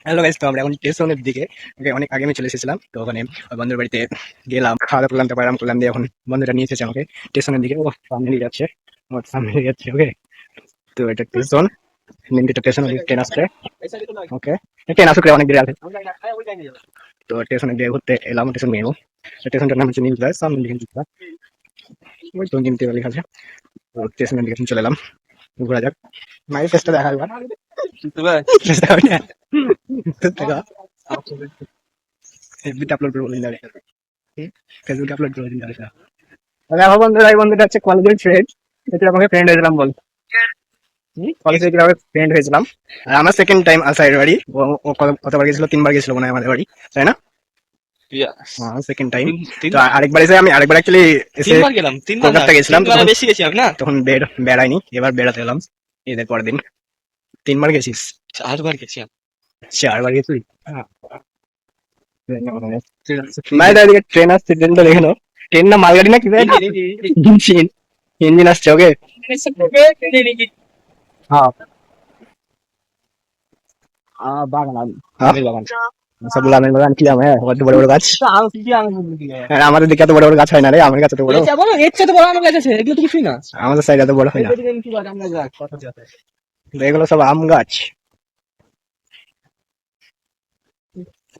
Hello guys, তো আমরা এখন স্টেশনের দিকে অনেক আগে আমি চলে এসেছিলাম। তো ওখানে ওই বন্ধুর বাড়িতে গেলাম, খাওয়া দাওয়া করলাম, তারপর আরাম করলাম দিয়ে এখন বন্ধুটা নিয়ে এসেছে আমাকে স্টেশনের দিকে। ও সামনে নিয়ে যাচ্ছে, আমার সামনে নিয়ে যাচ্ছে। ওকে, তো এটা স্টেশন, নিমতিটা স্টেশন, ট্রেন আসছে। ওকে, ট্রেন আসুক রে, অনেক দেরি আছে। তো স্টেশনে দিয়ে ঘুরতে এলাম, স্টেশন মেয়ে। স্টেশনটার নাম হচ্ছে নিমতা, সামনে দিকে নিমতা। ওই তো নিমতি লেখা আছে। তো স্টেশনের দিকে এখন চলে এলাম, ঘোরা যাক। মায়ের চেষ্টা দেখা এবার, চেষ্টা হবে না। এফবিতে আপলোড করবো দিন ধরে, ফেসবুকে আপলোড করবো দিন ধরে। দেখো বন্ধুরা, এই বন্ধুটা হচ্ছে কলেজের ফ্রেন্ড। এটা আমাকে ফ্রেন্ড হয়েছিলাম বল, কলেজে কিভাবে ফ্রেন্ড হয়েছিলাম। আর আমার সেকেন্ড টাইম আসা এর বাড়ি। ও কতবার গেছিল, 3বার গেছিল মনে হয় আমাদের বাড়ি, তাই না? Yes. Second time. তো তিনবার আরেকবার এসে আমি আরেকবার অ্যাকচুয়ালি এসে তিনবার গেলাম, তিনবার না, কলকাতা গেছিলাম, তো তিনবারে তখন বেশি গেছি আমি না। তখন বেড়াইনি, এবার বেড়াতে এলাম ঈদের পরের দিন। 3বার গেছিস? 4বার গেছি আমি। 4বার গেছিস? ভাই এদিকে ট্রেন আসছে, ট্রেনটা দেখে নাও। ট্রেন না মালগাড়ি না কি ভাই? ইঞ্জিন, ইঞ্জিন আসছে। ওকে, হ্যাঁ। বাগান, আমের বাগান, সবগুলো আমের বাগান। কি আম? হ্যাঁ, বড় বড় গাছ। হ্যাঁ, আমাদের দিকে এত বড় বড় গাছ হয় না রে, আমের গাছ এত বড়। এর চেয়ে তো বড় আম গাছ আছে, এগুলো তো কিছুই না। আমাদের সাইড এত বড় হয় না। তো এগুলো সব আম গাছ।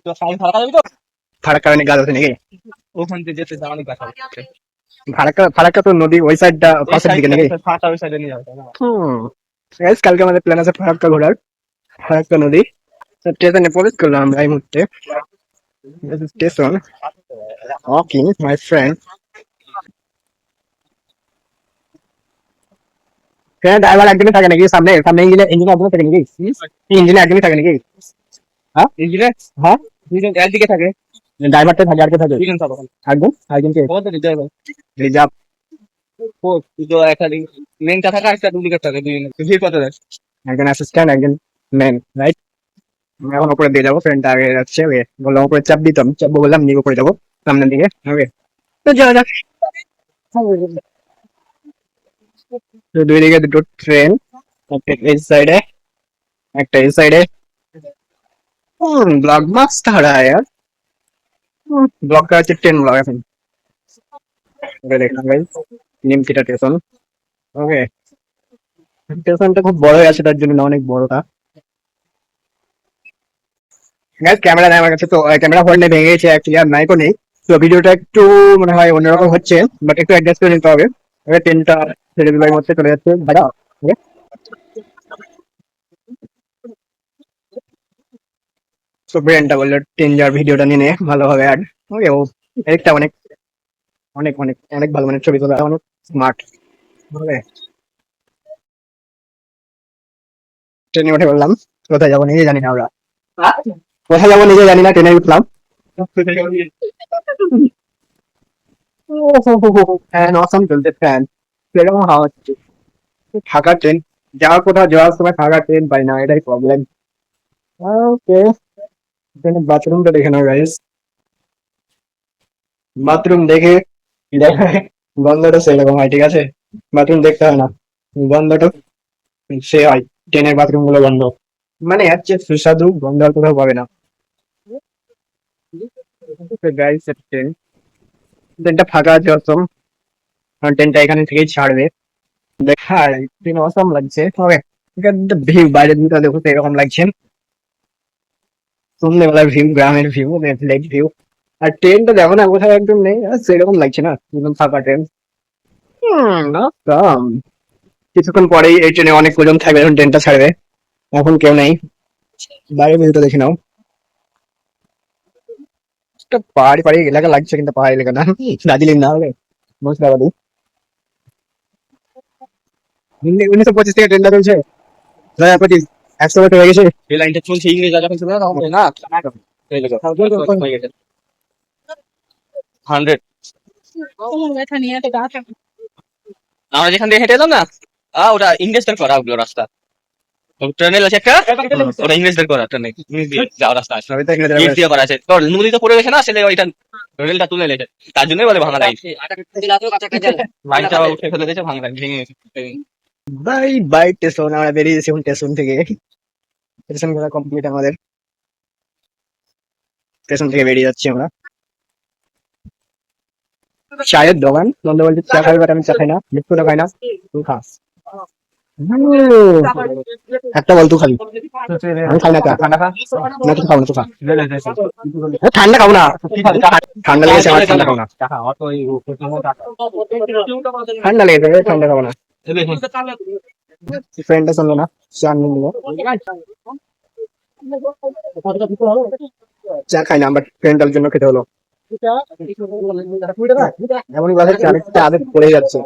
তো সাইড ফাঁকা যাবি তো, ফারাক্কা অনেক গাছ আছে নাকি? ওখান থেকে যেতে অনেক গাছ আছে। ফারাক্কা তো নদী ওই সাইডটা, ওই পাশের দিকে সাইডটা, নাকি? ফাঁকা ওই সাইডে নিয়ে যাবে তাই না? হুম। Guys, কালকে আমাদের প্ল্যান আছে ফারাক্কা ঘোরার, ফারাক্কা নদী। তো স্টেশনে প্রবেশ করলাম আমরা এই মুহূর্তে। Station, walking my friend. ট্রেনের ড্রাইভার একজনই থাকে নাকি সামনে? সামনে ইঞ্জিনে, ইঞ্জিনে একজনই থাকে নাকি? ইঞ্জিনে একজনই থাকে নাকি? হ্যাঁ, ইঞ্জিনে হ্যাঁ। দুইজন একদিকে থাকে, ড্রাইভারটা থাকে আর কে থাকে? দুইজন থাকে। একজন, একজনকে কত রিজার্ভ রিজার্ভ। তো একটা মেনটা থাকা, একটা ডুপ্লিকেট থাকে, দুইজন ভিড় কত দেয়। একজন অ্যাসিস্ট্যান্ট, একজন ম্যান, রাইট? এখন উপরে দিয়ে যাবো, ফ্রেন্ডটা আগে যাচ্ছে। ওকে, বললাম উপরে চাপ দিতাম, চাপ বললাম নিয়ে উপরে যাবো সামনের দিকে। ওকে, তো যাওয়া যাক। তো দুই দিকে দুটো ট্রেন, একটা এই সাইডে, একটা এই সাইডে। ব্লগ মাস্টার আয়া, ব্লগটা হচ্ছে ট্রেন ব্লগ এখন। ওকে, দেখলাম গাইস, নিমতিটা স্টেশন। ওকে, স্টেশনটা খুব বড় হয়ে আছে, তার জন্য না, অনেক বড়টা। গাইস, ক্যামেরা নেই আমার কাছে, তো ক্যামেরা হোল্ড নেই, ভেঙে গেছে অ্যাকচুয়ালি, আর মাইকও নেই। তো ভিডিওটা একটু মনে হয় অন্যরকম হচ্ছে, বাট একটু অ্যাডজাস্ট করে নিতে হবে। ওকে, ট্রেনটা ছেড়ে দিল, মধ্যে চলে যাচ্ছে ভাড়া। ওকে, তো ব্রেনটা বললো ট্রেন যাওয়ার ভিডিওটা নিয়ে নে ভালোভাবে। আর ওকে, ও একটা অনেক অনেক অনেক অনেক ভালো মানে ছবি তোলা, অনেক স্মার্ট। ওকে, ট্রেনে উঠে বললাম কোথায় যাবো নিজে জানি না আমরা, কোথায় যাবো নিজে জানি না, ট্রেনে উঠলাম। ফ্যান অসম চলছে, ফ্যান সেরকম হাওয়া হচ্ছে। ফাঁকা ট্রেন, যাওয়ার কোথাও যাওয়ার সময় ফাঁকা ট্রেন পাই না, এটাই প্রবলেম। ওকে, ট্রেনের বাথরুমটা দেখে নাও গাইস। বাথরুম দেখে দেখে গন্ধটা সেরকম হয়, ঠিক আছে? বাথরুম দেখতে হয় না, গন্ধটা সে হয়। ট্রেনের বাথরুম গুলো গন্ধ, মানে এর চেয়ে সুস্বাদু গন্ধ আর কোথাও পাবে না। গাইস, ট্রেন, ট্রেনটা ফাঁকা আছে অসম, কারণ ট্রেনটা এখানে থেকেই ছাড়বে। দেখা, ট্রেন অসম লাগছে। ওকে, ভিউ, বাইরের ভিউটা দেখো তো এরকম লাগছে, সন্ধ্যেবেলার ভিউ, গ্রামের ভিউ, লেক ভিউ। আর ট্রেনটা দেখো না, কোথাও একদম নেই, আর সেরকম লাগছে না, একদম ফাঁকা ট্রেন। কম, কিছুক্ষণ পরেই এই ট্রেনে অনেক লোকজন থাকবে যখন ট্রেনটা ছাড়বে। এখন কেউ নেই, বাইরের ভিউটা দেখে নাও। একটা পাহাড়ি পাহাড়ি এলাকা লাগছে, কিন্তু পাহাড়ি এলাকা না, দার্জিলিং না হবে, মুর্শিদাবাদী। 1925 থেকে ট্রেনটা চলছে, 2025, 100 বছর হয়ে গেছে। এই লাইনটা চলছে, ইংরেজ যখন ছিল না তখন না, এই লোক 100। আমরা যেখান দিয়ে হেঁটে এলাম না, ওটা ইংরেজদের করা, ওগুলো রাস্তা। ট্রেনেল আছে একটা, ওটা ইংরেজদের করা ট্রেনে, ইংরেজ দিয়ে যাওয়া রাস্তা আছে, সবই তো ইংরেজরা ইট করেছে। দিয়ে করা আছে। তো নদীতে পড়ে গেছে না, সেলে ওইটা রেলটা তুলে নিয়েছে, তার জন্যই বলে ভাঙা লাইন। লাইনটা উঠে ফেলে দিয়েছে, ভাঙা লাইন ভেঙে গেছে। বাই বাই স্টেশন, আমরা বেরিয়ে গেছি এখন স্টেশন থেকে। স্টেশন ঘোরা কমপ্লিট আমাদের। স্টেশন থেকে বেরিয়ে যাচ্ছি আমরা। চায়ের দোকান, বন্ধু বলছে চা খাবি, বাট আমি চা খাই না, বিস্কুটও খাই না, তুই খাস। একটা বল তুই খাবি, আমি খাই না চা। না তুই খাও না, তুই খা। ঠান্ডা খাবো না, ঠান্ডা লেগেছে আমার, ঠান্ডা খাবো না, ঠান্ডা লেগেছে, ঠান্ডা খাবো না। ফ্রেন্ডটা শুনলো না, চা নিয়ে নিল। চা খাই না, বাট ফ্রেন্ডটার জন্য খেতে হলো। এমন গ্লাসে চা আদে পড়ে যাচ্ছে,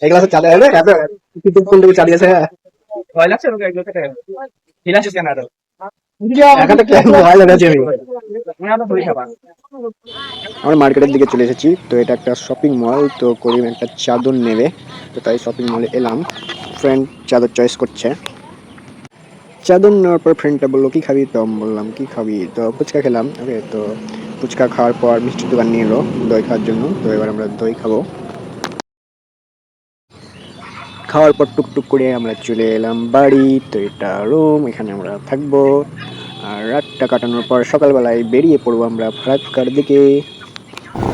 এই গ্লাসে চা দেবে এত কিছুক্ষণ থেকে চা দিয়েছে। এখন তো কেন ভয় লাগাচ্ছে আমি। আমরা মার্কেটের দিকে চলে এসেছি, তো এটা একটা শপিং মল, তো করিম একটা চাদর নেবে, তো তাই শপিং মলে এলাম। ফ্রেন্ড চাদর চয়েস করছে। চাদর নেওয়ার পর ফ্রেন্ডটা বললো কি খাবি, তো আমি বললাম কি খাবি, তো ফুচকা খেলাম। ওকে, তো ফুচকা খাওয়ার পর মিষ্টির দোকান নিয়ে এলো দই খাওয়ার জন্য, তো এবার আমরা দই খাবো। খাওয়ার পর টুকটুক করে আমরা চলে এলাম বাড়ি, তো এটা রুম, এখানে আমরা থাকবো। আর রাতটা কাটানোর পর সকালবেলায় বেরিয়ে পড়বো আমরা ফারাক্কার দিকে।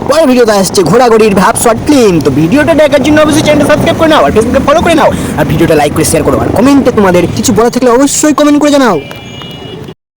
পরের ভিডিওতে আসছে ঘোরাঘুরির ভাব শর্ট ফিল্ম। তো ভিডিওটা দেখার জন্য অবশ্যই চ্যানেলটা সাবস্ক্রাইব করে নাও, আর ফেসবুকে ফলো করে নাও, আর ভিডিওটা লাইক করে শেয়ার করো, আর কমেন্টে তোমাদের কিছু বলা থাকলে অবশ্যই কমেন্ট করে জানাও।